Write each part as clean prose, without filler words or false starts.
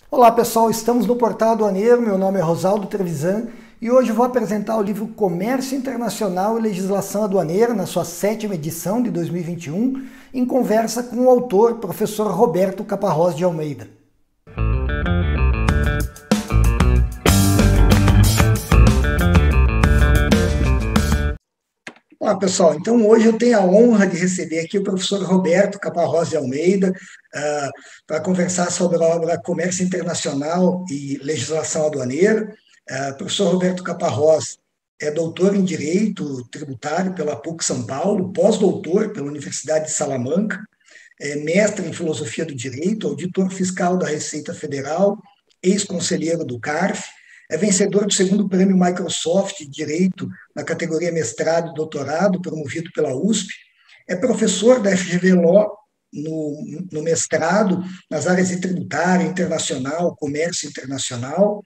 Olá pessoal, estamos no Portal Aduaneiro, meu nome é Rosaldo Trevisan e hoje vou apresentar o livro Comércio Internacional e Legislação Aduaneira, na sua 7ª edição de 2021, em conversa com o autor, professor Roberto Caparrós de Almeida. Olá pessoal, então hoje eu tenho a honra de receber aqui o professor Roberto Caparrós de Almeida para conversar sobre a obra Comércio Internacional e Legislação Aduaneira. O professor Roberto Caparrós é doutor em Direito Tributário pela PUC São Paulo, pós-doutor pela Universidade de Salamanca, é mestre em Filosofia do Direito, auditor fiscal da Receita Federal, ex-conselheiro do CARF, é vencedor do 2º Prêmio Microsoft de Direito na categoria mestrado e doutorado, promovido pela USP. É professor da FGV Law no mestrado, nas áreas de tributária, internacional, comércio internacional.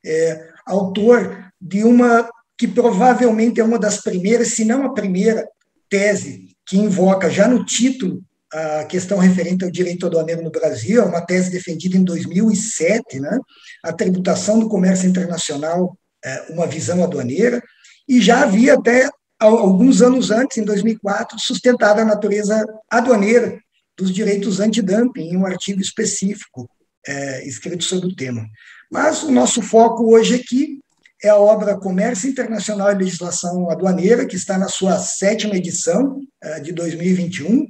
É autor de uma que provavelmente é uma das primeiras, se não a primeira, tese que invoca já no título a questão referente ao direito aduaneiro no Brasil, é uma tese defendida em 2007, né? A tributação do comércio internacional, uma visão aduaneira, e já havia até alguns anos antes, em 2004, sustentado a natureza aduaneira dos direitos antidumping em um artigo específico escrito sobre o tema. Mas o nosso foco hoje aqui é a obra Comércio Internacional e Legislação Aduaneira, que está na sua 7ª edição de 2021.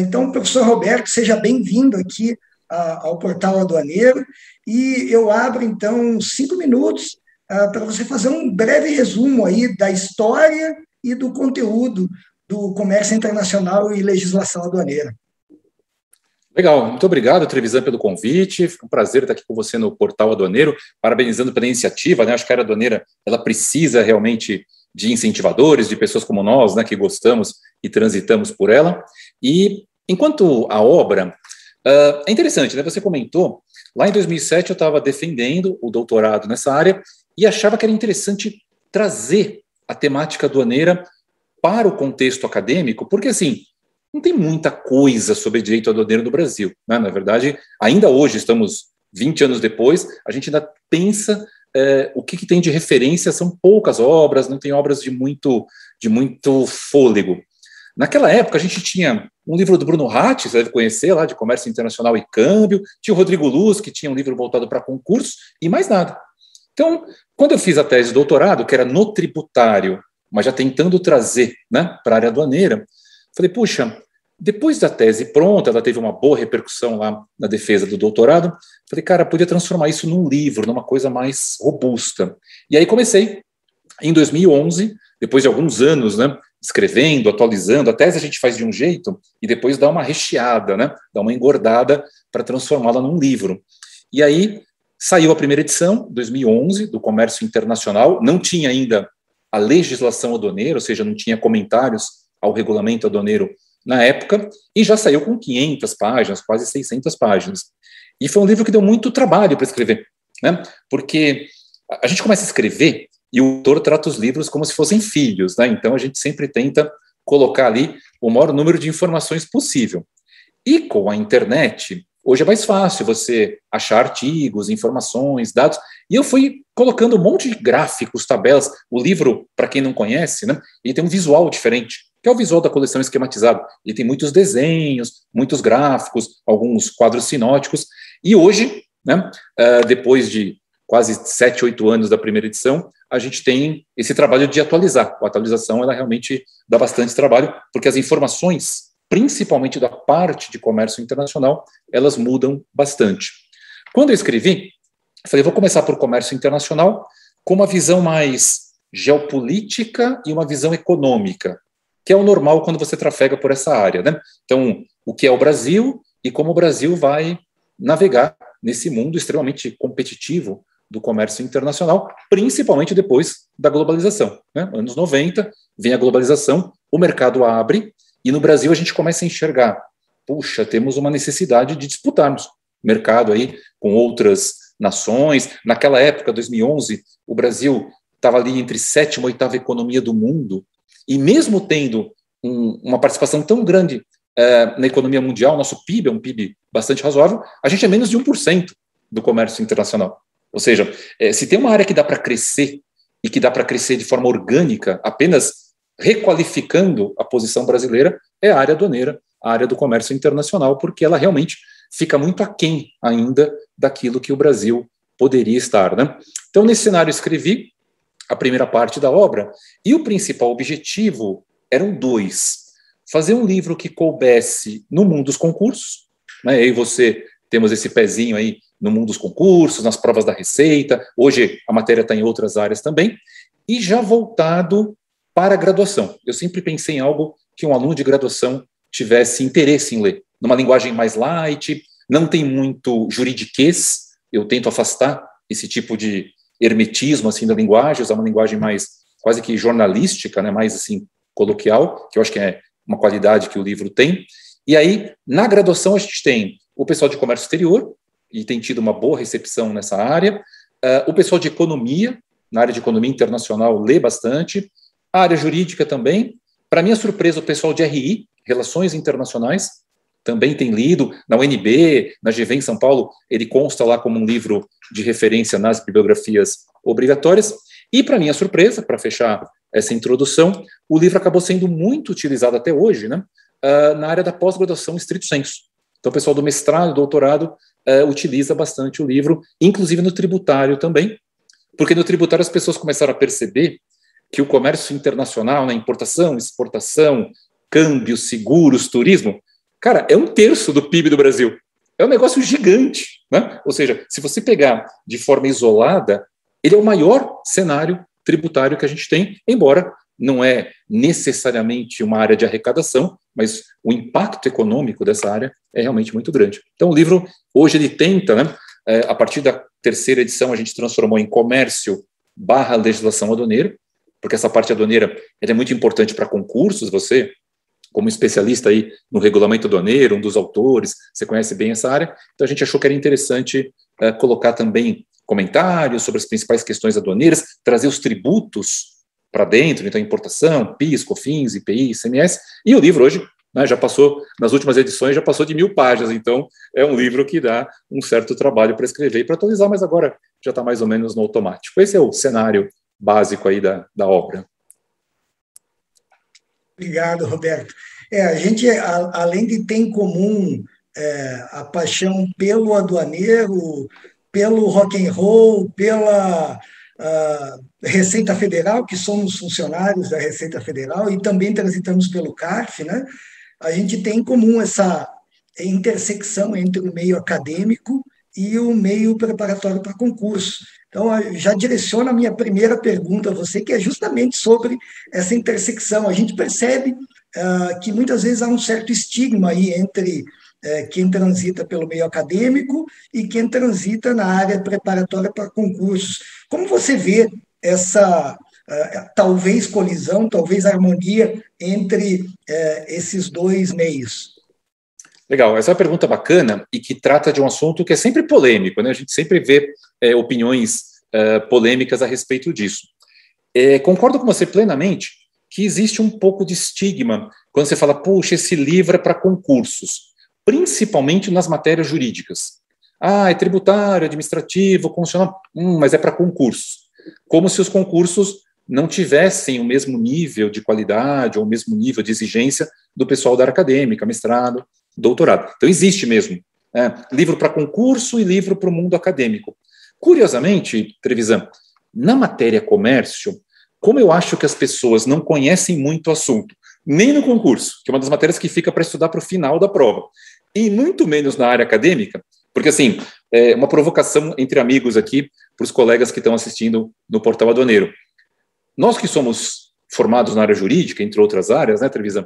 Então, professor Roberto, seja bem-vindo aqui ao Portal Aduaneiro, e eu abro, então, 5 minutos para você fazer um breve resumo aí da história e do conteúdo do Comércio Internacional e Legislação Aduaneira. Legal, muito obrigado, Trevisan, pelo convite. Foi um prazer estar aqui com você no Portal Aduaneiro, parabenizando pela iniciativa, né? Acho que a área aduaneira ela precisa realmente de incentivadores, de pessoas como nós, né, que gostamos e transitamos por ela. E, enquanto a obra, é interessante, né? Você comentou, lá em 2007 eu estava defendendo o doutorado nessa área e achava que era interessante trazer a temática aduaneira para o contexto acadêmico, porque, assim, não tem muita coisa sobre direito aduaneiro no Brasil, né? Na verdade, ainda hoje, estamos 20 anos depois, a gente ainda pensa o que tem de referência, são poucas obras, não tem obras de muito fôlego. Naquela época, a gente tinha um livro do Bruno Ratti, você deve conhecer, lá de Comércio Internacional e Câmbio, tinha o Rodrigo Luz, que tinha um livro voltado para concurso, e mais nada. Então, quando eu fiz a tese de doutorado, que era no tributário, mas já tentando trazer, né, para a área aduaneira, falei, puxa, depois da tese pronta, ela teve uma boa repercussão lá na defesa do doutorado, falei, cara, podia transformar isso num livro, numa coisa mais robusta. E aí comecei, em 2011, depois de alguns anos, né, escrevendo, atualizando, a tese a gente faz de um jeito e depois dá uma recheada, né, dá uma engordada para transformá-la num livro. E aí saiu a primeira edição, 2011, do Comércio Internacional, não tinha ainda a legislação aduaneira, ou seja, não tinha comentários ao regulamento aduaneiro na época, e já saiu com 500 páginas, quase 600 páginas. E foi um livro que deu muito trabalho para escrever, né? Porque a gente começa a escrever e o autor trata os livros como se fossem filhos, né? Então a gente sempre tenta colocar ali o maior número de informações possível. E com a internet, hoje é mais fácil você achar artigos, informações, dados, e eu fui colocando um monte de gráficos, tabelas. O livro, para quem não conhece, né, ele tem um visual diferente, que é o visual da coleção esquematizado. Ele tem muitos desenhos, muitos gráficos, alguns quadros sinóticos, e hoje, né, depois de quase 7, 8 anos da primeira edição, a gente tem esse trabalho de atualizar. A atualização, ela realmente dá bastante trabalho, porque as informações, principalmente da parte de comércio internacional, elas mudam bastante. Quando eu escrevi, eu falei, vou começar por comércio internacional com uma visão mais geopolítica e uma visão econômica, que é o normal quando você trafega por essa área, né? Então, o que é o Brasil e como o Brasil vai navegar nesse mundo extremamente competitivo do comércio internacional, principalmente depois da globalização, né? Anos 90, vem a globalização, o mercado abre, e no Brasil a gente começa a enxergar, puxa, temos uma necessidade de disputarmos mercado aí com outras nações. Naquela época, 2011, o Brasil estava ali entre 7ª e 8ª economia do mundo, e mesmo tendo uma participação tão grande na economia mundial, nosso PIB é um PIB bastante razoável, a gente é menos de 1%. do comércio internacional. Ou seja, se tem uma área que dá para crescer, e que dá para crescer de forma orgânica, apenas requalificando a posição brasileira, é a área aduaneira, a área do comércio internacional, porque ela realmente fica muito aquém ainda daquilo que o Brasil poderia estar, né? Então, nesse cenário, escrevi a primeira parte da obra, e o principal objetivo eram dois: fazer um livro que coubesse no mundo dos concursos, né? Eu e você temos esse pezinho aí no mundo dos concursos, nas provas da Receita, hoje a matéria está em outras áreas também, e já voltado para a graduação. Eu sempre pensei em algo que um aluno de graduação tivesse interesse em ler, numa linguagem mais light, não tem muito juridiquês, eu tento afastar esse tipo de hermetismo assim da linguagem, usar uma linguagem mais quase que jornalística, né, mais assim coloquial, que eu acho que é uma qualidade que o livro tem. E aí, na graduação, a gente tem o pessoal de comércio exterior, e tem tido uma boa recepção nessa área, o pessoal de economia, na área de economia internacional, lê bastante, a área jurídica também. Para minha surpresa, o pessoal de RI, Relações Internacionais, também tem lido. Na UNB, na GV em São Paulo, ele consta lá como um livro de referência nas bibliografias obrigatórias. E, para minha surpresa, para fechar essa introdução, o livro acabou sendo muito utilizado até hoje, né, na área da pós-graduação estrito sensu. Então, o pessoal do mestrado, doutorado, utiliza bastante o livro, inclusive no tributário também, porque no tributário as pessoas começaram a perceber que o comércio internacional, né, importação, exportação, câmbio, seguros, turismo, cara, é 1/3 do PIB do Brasil. É um negócio gigante, né? Ou seja, se você pegar de forma isolada, ele é o maior cenário tributário que a gente tem, embora não é necessariamente uma área de arrecadação, mas o impacto econômico dessa área é realmente muito grande. Então, o livro, hoje, ele tenta, né, a partir da terceira edição, a gente transformou em comércio / legislação aduaneira, porque essa parte aduaneira ela é muito importante para concursos. Você, como especialista aí no regulamento aduaneiro, um dos autores, você conhece bem essa área, então a gente achou que era interessante colocar também comentários sobre as principais questões aduaneiras, trazer os tributos para dentro, então importação, PIS, COFINS, IPI, ICMS, e o livro hoje, né, já passou, nas últimas edições, já passou de 1000 páginas, então é um livro que dá um certo trabalho para escrever e para atualizar, mas agora já está mais ou menos no automático. Esse é o cenário básico aí da obra. Obrigado, Roberto. A gente, além de ter em comum a paixão pelo aduaneiro, pelo rock and roll, pela Receita Federal, que somos funcionários da Receita Federal e também transitamos pelo CARF, né? A gente tem em comum essa intersecção entre o meio acadêmico e o meio preparatório para concurso. Então, já direciono a minha primeira pergunta a você, que é justamente sobre essa intersecção. A gente percebe que muitas vezes há um certo estigma aí entre quem transita pelo meio acadêmico e quem transita na área preparatória para concursos. Como você vê essa talvez colisão, talvez harmonia entre esses dois meios? Legal, essa é uma pergunta bacana e que trata de um assunto que é sempre polêmico, né? A gente sempre vê opiniões polêmicas a respeito disso. Concordo com você plenamente que existe um pouco de estigma quando você fala, puxa, esse livro é para concursos, principalmente nas matérias jurídicas. É tributário, administrativo, constitucional, mas é para concursos. Como se os concursos não tivessem o mesmo nível de qualidade ou o mesmo nível de exigência do pessoal da área acadêmica, mestrado, doutorado. Então, existe mesmo livro para concurso e livro para o mundo acadêmico. Curiosamente, Trevisan, na matéria comércio, como eu acho que as pessoas não conhecem muito o assunto, nem no concurso, que é uma das matérias que fica para estudar para o final da prova, e muito menos na área acadêmica, porque, assim, uma provocação entre amigos aqui, para os colegas que estão assistindo no Portal Aduaneiro. Nós que somos formados na área jurídica, entre outras áreas, né, Trevisan,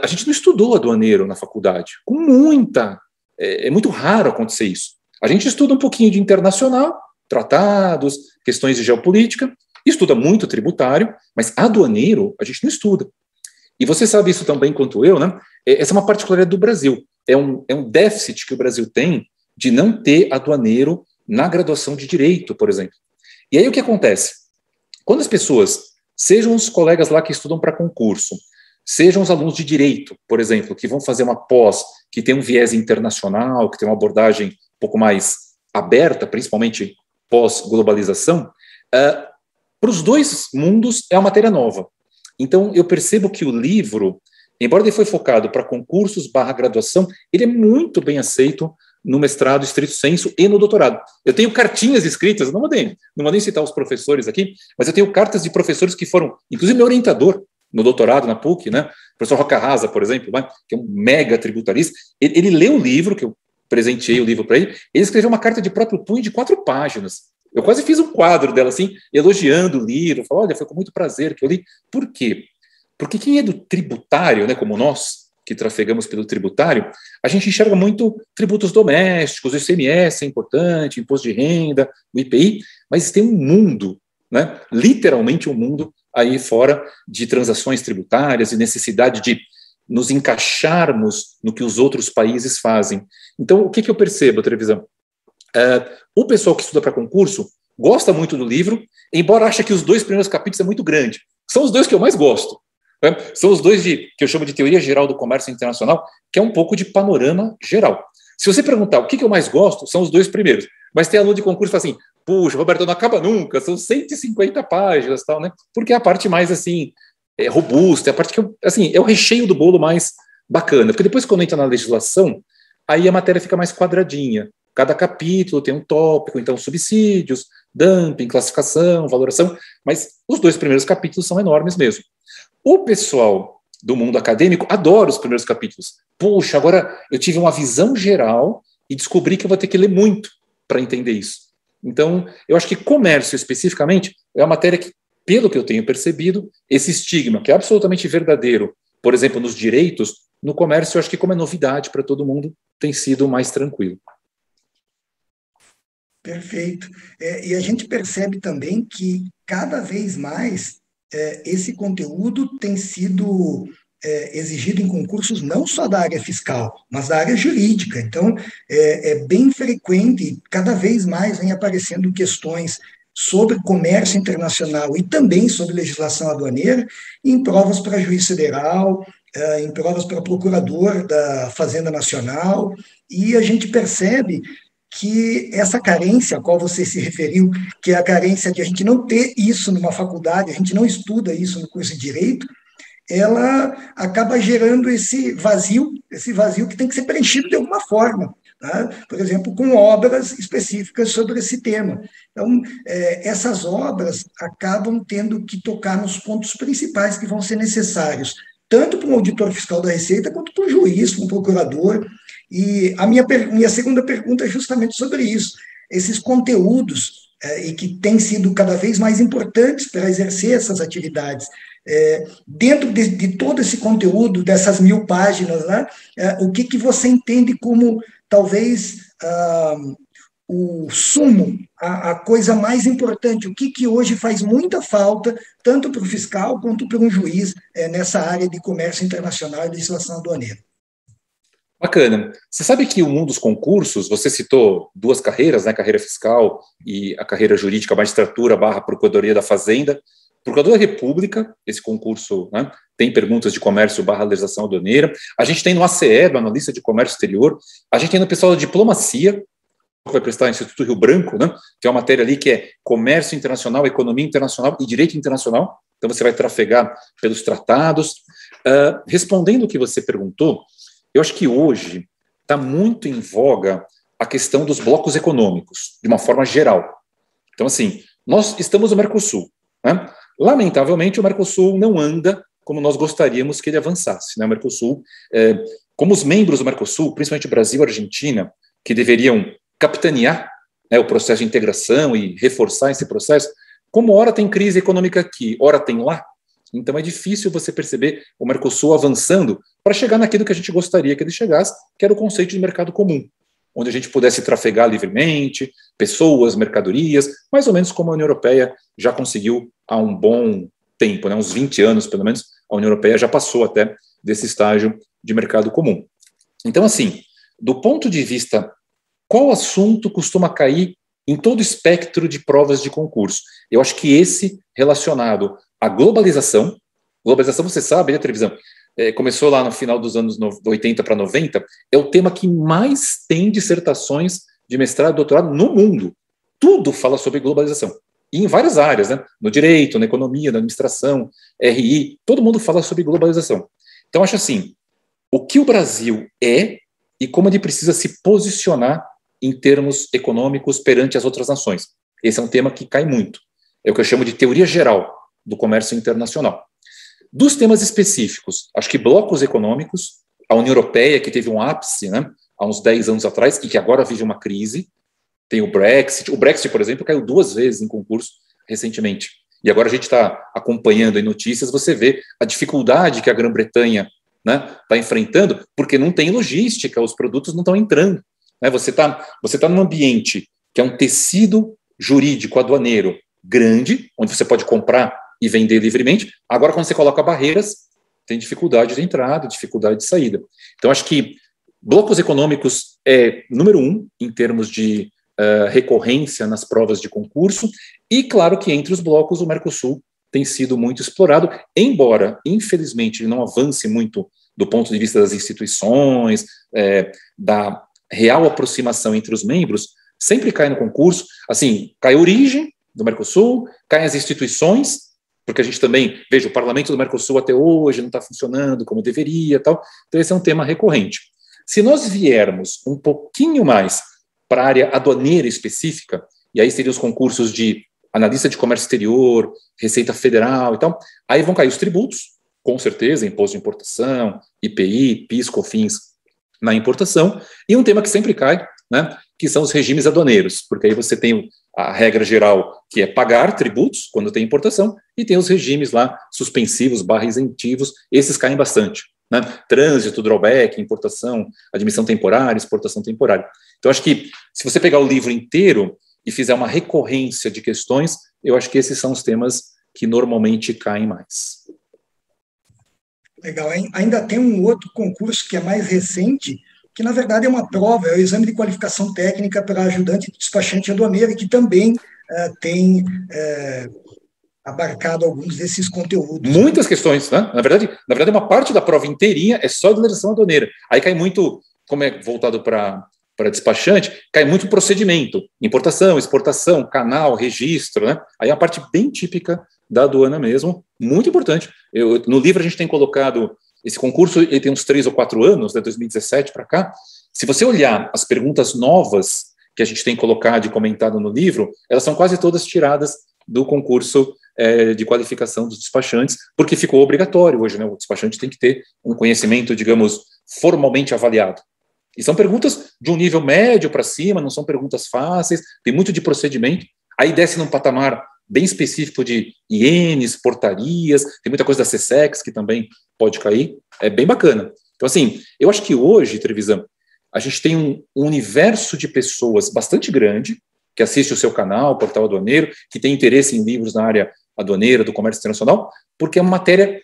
a gente não estudou aduaneiro na faculdade, com muita... É muito raro acontecer isso. A gente estuda um pouquinho de internacional, tratados, questões de geopolítica, estuda muito tributário, mas aduaneiro a gente não estuda. E você sabe isso tão bem quanto eu, né? Essa é uma particularidade do Brasil. É um déficit que o Brasil tem de não ter aduaneiro na graduação de Direito, por exemplo. E aí o que acontece? Quando as pessoas, sejam os colegas lá que estudam para concurso, sejam os alunos de Direito, por exemplo, que vão fazer uma pós que tem um viés internacional, que tem uma abordagem um pouco mais aberta, principalmente pós-globalização, para os dois mundos é uma matéria nova. Então, eu percebo que o livro, embora ele foi focado para concursos / graduação, ele é muito bem aceito no mestrado estrito sensu e no doutorado. Eu tenho cartinhas escritas, não vou nem citar os professores aqui, mas eu tenho cartas de professores que foram, inclusive meu orientador no doutorado na PUC, né, o professor Roca Rasa, por exemplo, que é um mega tributarista, ele leu o livro, que eu presenteei o livro para ele escreveu uma carta de próprio punho de 4 páginas. Eu quase fiz um quadro dela, assim, elogiando o livro, falou, olha, foi com muito prazer que eu li. Por quê? Porque quem é do tributário, né, como nós, que trafegamos pelo tributário, a gente enxerga muito tributos domésticos, o ICMS é importante, imposto de renda, o IPI, mas tem um mundo, né, literalmente um mundo aí fora de transações tributárias e necessidade de nos encaixarmos no que os outros países fazem. Então, o que eu percebo, Trevisan? O pessoal que estuda para concurso gosta muito do livro, embora ache que os 2 primeiros capítulos é muito grande. São os 2 que eu mais gosto. Né? São os 2 que eu chamo de teoria geral do comércio internacional, que é um pouco de panorama geral. Se você perguntar o que eu mais gosto, são os 2 primeiros. Mas tem aluno de concurso que fala assim, puxa, Roberto, não acaba nunca, são 150 páginas, tal, né? Porque é a parte mais, assim, robusta, é a parte que, assim, é o recheio do bolo mais bacana. Porque depois, quando entra na legislação, aí a matéria fica mais quadradinha. Cada capítulo tem um tópico, então subsídios, dumping, classificação, valoração, mas os 2 primeiros capítulos são enormes mesmo. O pessoal do mundo acadêmico adora os primeiros capítulos. Puxa, agora eu tive uma visão geral e descobri que eu vou ter que ler muito para entender isso. Então, eu acho que comércio especificamente é uma matéria que, pelo que eu tenho percebido, esse estigma, que é absolutamente verdadeiro, por exemplo, nos direitos, no comércio, eu acho que como é novidade para todo mundo, tem sido mais tranquilo. Perfeito. E a gente percebe também que cada vez mais esse conteúdo tem sido exigido em concursos não só da área fiscal, mas da área jurídica. Então, é bem frequente, cada vez mais vem aparecendo questões sobre comércio internacional e também sobre legislação aduaneira em provas para juiz federal, em provas para procurador da Fazenda Nacional, e a gente percebe que essa carência a qual você se referiu, que é a carência de a gente não ter isso numa faculdade, a gente não estuda isso no curso de Direito, ela acaba gerando esse vazio que tem que ser preenchido de alguma forma, tá? Por exemplo, com obras específicas sobre esse tema. Então, essas obras acabam tendo que tocar nos pontos principais que vão ser necessários, tanto para um auditor fiscal da Receita, quanto para um juiz, para um procurador. E a minha segunda pergunta é justamente sobre isso. Esses conteúdos, e que têm sido cada vez mais importantes para exercer essas atividades, dentro de todo esse conteúdo, dessas 1000 páginas, né, o que você entende como, talvez, o sumo, a coisa mais importante, o que hoje faz muita falta, tanto para o fiscal quanto para um juiz, nessa área de comércio internacional e legislação aduaneira? Bacana. Você sabe que o mundo dos concursos, você citou 2 carreiras, né, a carreira fiscal e a carreira jurídica, magistratura / Procuradoria da Fazenda. Procuradoria da República, esse concurso, né, tem perguntas de comércio / legislação aduaneira. A gente tem no ACE, no Analista de Comércio Exterior. A gente tem no pessoal da Diplomacia, que vai prestar no Instituto Rio Branco, né, que é uma matéria ali que é comércio internacional, economia internacional e direito internacional. Então você vai trafegar pelos tratados. Respondendo o que você perguntou, eu acho que hoje está muito em voga a questão dos blocos econômicos, de uma forma geral. Então, assim, nós estamos no Mercosul, né? Lamentavelmente, o Mercosul não anda como nós gostaríamos que ele avançasse, né? O Mercosul, como os membros do Mercosul, principalmente o Brasil e a Argentina, que deveriam capitanear, né, o processo de integração e reforçar esse processo, como ora tem crise econômica aqui, ora tem lá, então é difícil você perceber o Mercosul avançando para chegar naquilo que a gente gostaria que ele chegasse, que era o conceito de mercado comum, onde a gente pudesse trafegar livremente, pessoas, mercadorias, mais ou menos como a União Europeia já conseguiu há um bom tempo, né, uns 20 anos pelo menos, a União Europeia já passou até desse estágio de mercado comum. Então, assim, do ponto de vista, qual assunto costuma cair em todo o espectro de provas de concurso? Eu acho que esse relacionado à globalização, você sabe, né, Trevisan? Começou lá no final dos anos 80 para 90, é o tema que mais tem dissertações de mestrado e doutorado no mundo. Tudo fala sobre globalização. E em várias áreas, né? No direito, na economia, na administração, RI, todo mundo fala sobre globalização. Então, acho assim, o que o Brasil é e como ele precisa se posicionar em termos econômicos perante as outras nações. Esse é um tema que cai muito. É o que eu chamo de teoria geral do comércio internacional. Dos temas específicos, acho que blocos econômicos, a União Europeia, que teve um ápice, né, há uns 10 anos atrás, e que agora vive uma crise, tem o Brexit. O Brexit, por exemplo, caiu 2 vezes em concurso recentemente. E agora a gente está acompanhando em notícias, você vê a dificuldade que a Grã-Bretanha, né, está enfrentando, porque não tem logística, os produtos não estão entrando. Né? Você tá num ambiente que é um tecido jurídico aduaneiro grande, onde você pode comprar e vender livremente. Agora, quando você coloca barreiras, tem dificuldade de entrada, dificuldade de saída. Então, acho que blocos econômicos é número 1 em termos de recorrência nas provas de concurso, e claro que entre os blocos o Mercosul tem sido muito explorado, embora, infelizmente, ele não avance muito do ponto de vista das instituições, da real aproximação entre os membros, sempre cai no concurso. Assim, cai a origem do Mercosul, caem as instituições, porque a gente também, veja, o parlamento do Mercosul até hoje não está funcionando como deveria, tal. Então esse é um tema recorrente. Se nós viermos um pouquinho mais para a área aduaneira específica, e aí seriam os concursos de analista de comércio exterior, Receita Federal e tal, aí vão cair os tributos, com certeza, imposto de importação, IPI, PIS, COFINS na importação, e um tema que sempre cai, né, que são os regimes aduaneiros, porque aí você tem a regra geral, que é pagar tributos quando tem importação, e tem os regimes lá suspensivos, isentivos, esses caem bastante. Né? Trânsito, drawback, importação, admissão temporária, exportação temporária. Então, acho que se você pegar o livro inteiro e fizer uma recorrência de questões, eu acho que esses são os temas que normalmente caem mais. Legal, hein? Ainda tem um outro concurso que é mais recente, que na verdade é uma prova, é o exame de qualificação técnica para ajudante de despachante aduaneiro, que também tem abarcado alguns desses conteúdos. Muitas questões, né? Na verdade, uma parte da prova inteirinha é só de legislação aduaneira. Aí cai muito, como é voltado para despachante, cai muito procedimento, importação, exportação, canal, registro, né? Aí é uma parte bem típica da aduana mesmo, muito importante. No livro a gente tem colocado esse concurso, ele tem uns 3 ou 4 anos, né, 2017 para cá. Se você olhar as perguntas novas que a gente tem colocado e comentado no livro, elas são quase todas tiradas do concurso de qualificação dos despachantes, porque ficou obrigatório hoje, né? O despachante tem que ter um conhecimento, digamos, formalmente avaliado. E são perguntas de um nível médio para cima, não são perguntas fáceis, tem muito de procedimento. Aí desce num patamar bem específico de ienes, portarias, tem muita coisa da SESEX que também pode cair, é bem bacana. Então, assim, eu acho que hoje, Trevisan, a gente tem um universo de pessoas bastante grande que assiste o seu canal, Portal Aduaneiro, que tem interesse em livros na área aduaneira, do comércio internacional, porque é uma matéria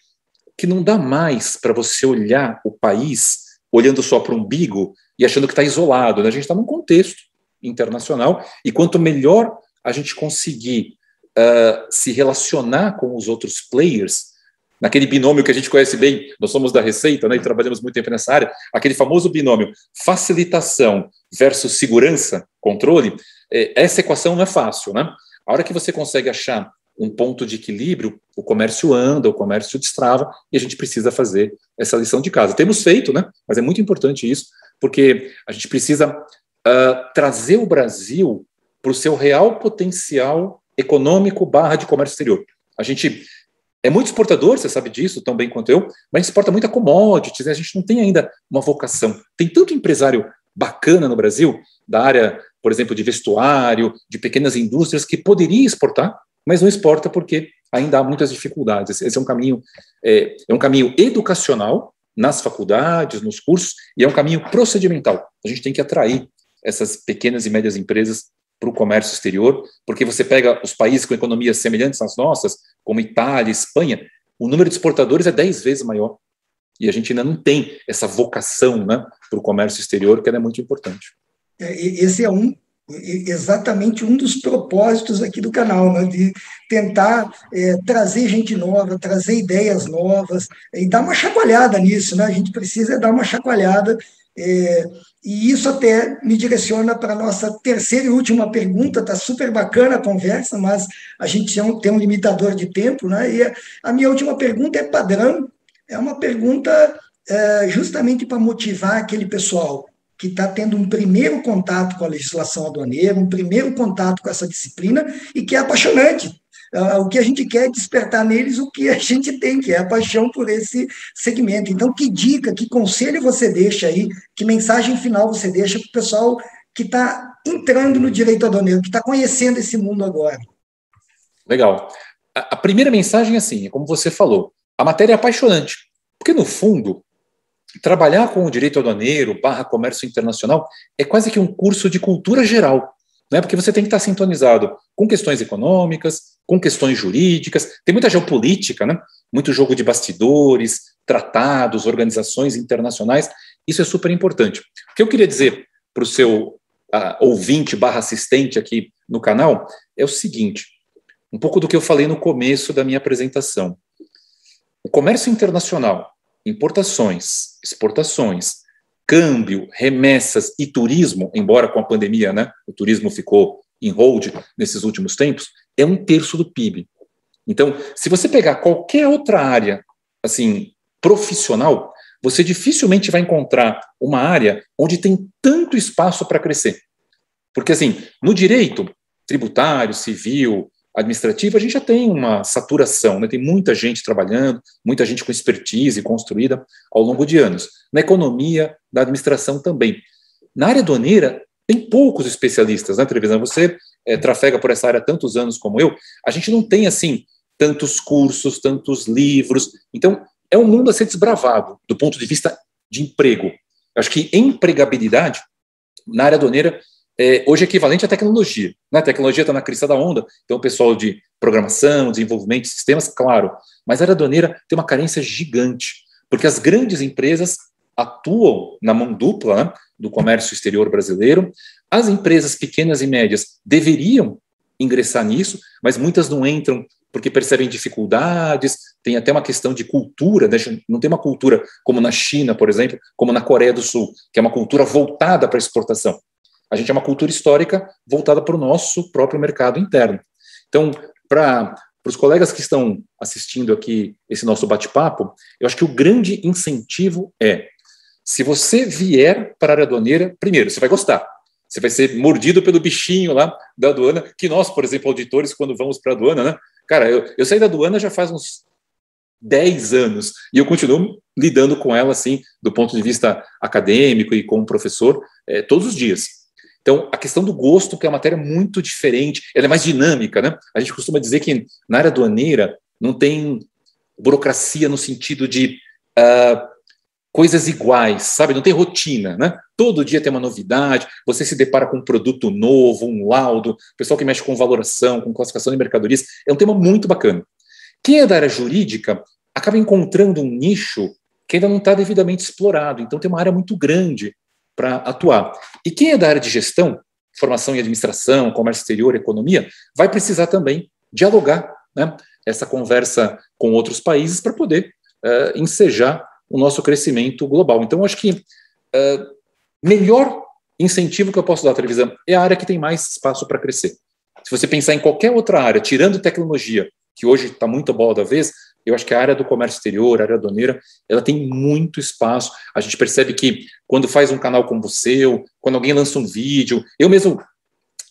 que não dá mais para você olhar o país olhando só para o umbigo e achando que está isolado, né? A gente está num contexto internacional, e quanto melhor a gente conseguir se relacionar com os outros players, naquele binômio que a gente conhece bem, nós somos da Receita, né, e trabalhamos muito tempo nessa área, aquele famoso binômio facilitação versus segurança, controle, essa equação não é fácil, né? A hora que você consegue achar um ponto de equilíbrio, o comércio anda, o comércio destrava, e a gente precisa fazer essa lição de casa. Temos feito, né? Mas é muito importante isso, porque a gente precisa trazer o Brasil para o seu real potencial econômico / de comércio exterior. A gente é muito exportador, você sabe disso tão bem quanto eu, mas exporta muita commodities, né? A gente não tem ainda uma vocação. Tem tanto empresário bacana no Brasil, da área, por exemplo, de vestuário, de pequenas indústrias, que poderia exportar, mas não exporta porque ainda há muitas dificuldades. Esse é um caminho educacional nas faculdades, nos cursos, e é um caminho procedimental. A gente tem que atrair essas pequenas e médias empresas para o comércio exterior, porque você pega os países com economias semelhantes às nossas, como Itália, Espanha, o número de exportadores é 10 vezes maior. E a gente ainda não tem essa vocação, né, para o comércio exterior, que ela é muito importante. Esse é um exatamente um dos propósitos aqui do canal, né, de tentar trazer gente nova, trazer ideias novas e dar uma chacoalhada nisso, né? A gente precisa dar uma chacoalhada, e isso até me direciona para a nossa terceira e última pergunta. Está super bacana a conversa, mas a gente tem um limitador de tempo, né? E a minha última pergunta é padrão, é uma pergunta justamente para motivar aquele pessoal que está tendo um primeiro contato com a legislação aduaneira, um primeiro contato com essa disciplina, e que é apaixonante. O que a gente quer é despertar neles o que a gente tem, que é a paixão por esse segmento. Então, que dica, que conselho você deixa aí, que mensagem final você deixa para o pessoal que está entrando no direito aduaneiro, que está conhecendo esse mundo agora? Legal. A primeira mensagem é assim, como você falou, a matéria é apaixonante, porque no fundo, trabalhar com o direito aduaneiro / comércio internacional é quase que um curso de cultura geral, né? Porque você tem que estar sintonizado com questões econômicas, com questões jurídicas, tem muita geopolítica, né? Muito jogo de bastidores, tratados, organizações internacionais, isso é super importante. O que eu queria dizer para o seu ouvinte / assistente aqui no canal é o seguinte, um pouco do que eu falei no começo da minha apresentação. O comércio internacional, importações, exportações, câmbio, remessas e turismo, embora com a pandemia, né, o turismo ficou em hold nesses últimos tempos, é 1/3 do PIB. Então, se você pegar qualquer outra área, assim, profissional, você dificilmente vai encontrar uma área onde tem tanto espaço para crescer. Porque, assim, no direito tributário, civil, administrativo, a gente já tem uma saturação, né? Tem muita gente trabalhando, muita gente com expertise construída ao longo de anos. Na economia, na administração também. Na área aduaneira, tem poucos especialistas, né, Trevisan? Você trafega por essa área há tantos anos como eu, a gente não tem, assim, tantos cursos, tantos livros. Então, é um mundo a ser desbravado, do ponto de vista de emprego. Eu acho que empregabilidade, na área aduaneira, hoje é equivalente à tecnologia. Né? A tecnologia está na crista da onda, então o pessoal de programação, desenvolvimento de sistemas, claro, mas a área aduaneira tem uma carência gigante, porque as grandes empresas atuam na mão dupla, né, do comércio exterior brasileiro, as empresas pequenas e médias deveriam ingressar nisso, mas muitas não entram porque percebem dificuldades, tem até uma questão de cultura, né? Não tem uma cultura como na China, por exemplo, como na Coreia do Sul, que é uma cultura voltada para a exportação. A gente é uma cultura histórica voltada para o nosso próprio mercado interno. Então, para os colegas que estão assistindo aqui esse nosso bate-papo, eu acho que o grande incentivo é, se você vier para a área aduaneira, primeiro, você vai gostar. Você vai ser mordido pelo bichinho lá da aduana, que nós, por exemplo, auditores, quando vamos para a aduana, né? Cara, eu saí da aduana já faz uns 10 anos, e eu continuo lidando com ela, assim, do ponto de vista acadêmico e como professor, todos os dias. Então, a questão do gosto, que é uma matéria muito diferente, ela é mais dinâmica, né? A gente costuma dizer que na área aduaneira não tem burocracia no sentido de coisas iguais, sabe? Não tem rotina, né? Todo dia tem uma novidade, você se depara com um produto novo, um laudo, o pessoal que mexe com valoração, com classificação de mercadorias, é um tema muito bacana. Quem é da área jurídica acaba encontrando um nicho que ainda não está devidamente explorado, então tem uma área muito grande para atuar. E quem é da área de gestão, formação em administração, comércio exterior, economia, vai precisar também dialogar, né, essa conversa com outros países para poder ensejar o nosso crescimento global. Então, acho que melhor incentivo que eu posso dar à Trevisan é a área que tem mais espaço para crescer. Se você pensar em qualquer outra área, tirando tecnologia, que hoje está muito bola da vez, eu acho que a área do comércio exterior, a área aduaneira, ela tem muito espaço. A gente percebe que quando faz um canal como o seu, quando alguém lança um vídeo, eu mesmo,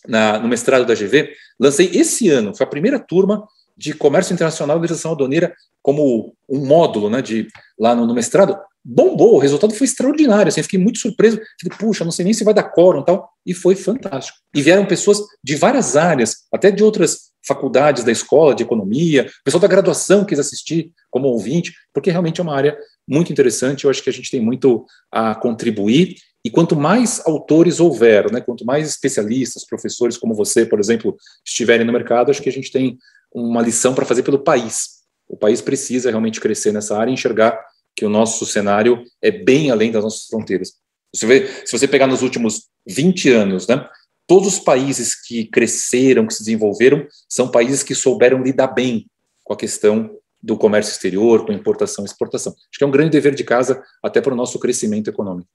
no mestrado da GV, lancei esse ano, foi a primeira turma de comércio internacional e legislação aduaneira como um módulo, né, lá no mestrado, bombou, o resultado foi extraordinário, assim, fiquei muito surpreso, falei, puxa, não sei nem se vai dar quórum e tal, e foi fantástico. E vieram pessoas de várias áreas, até de outras faculdades da escola, de economia, pessoal da graduação quis assistir como ouvinte, porque realmente é uma área muito interessante, eu acho que a gente tem muito a contribuir, e quanto mais autores houver, né, quanto mais especialistas, professores como você, por exemplo, estiverem no mercado, acho que a gente tem uma lição para fazer pelo país. O país precisa realmente crescer nessa área e enxergar que o nosso cenário é bem além das nossas fronteiras. Se você pegar nos últimos 20 anos, né, todos os países que cresceram, que se desenvolveram, são países que souberam lidar bem com a questão do comércio exterior, com importação e exportação. Acho que é um grande dever de casa até para o nosso crescimento econômico.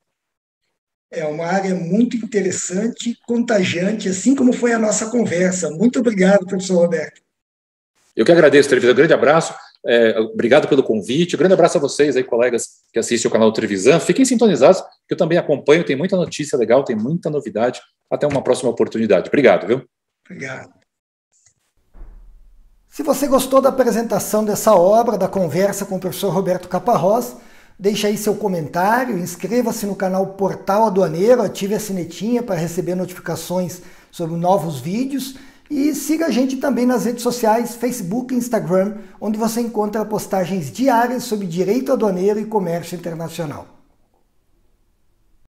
É uma área muito interessante, contagiante, assim como foi a nossa conversa. Muito obrigado, professor Roberto. Eu que agradeço, Trevisan. Um grande abraço. Obrigado pelo convite. Um grande abraço a vocês aí, colegas que assistem o canal do Trevisan. Fiquem sintonizados, que eu também acompanho. Tem muita notícia legal, tem muita novidade. Até uma próxima oportunidade. Obrigado, viu? Obrigado. Se você gostou da apresentação dessa obra, da conversa com o professor Roberto Caparrós, deixe aí seu comentário, inscreva-se no canal Portal Aduaneiro, ative a sinetinha para receber notificações sobre novos vídeos e siga a gente também nas redes sociais, Facebook e Instagram, onde você encontra postagens diárias sobre direito aduaneiro e comércio internacional.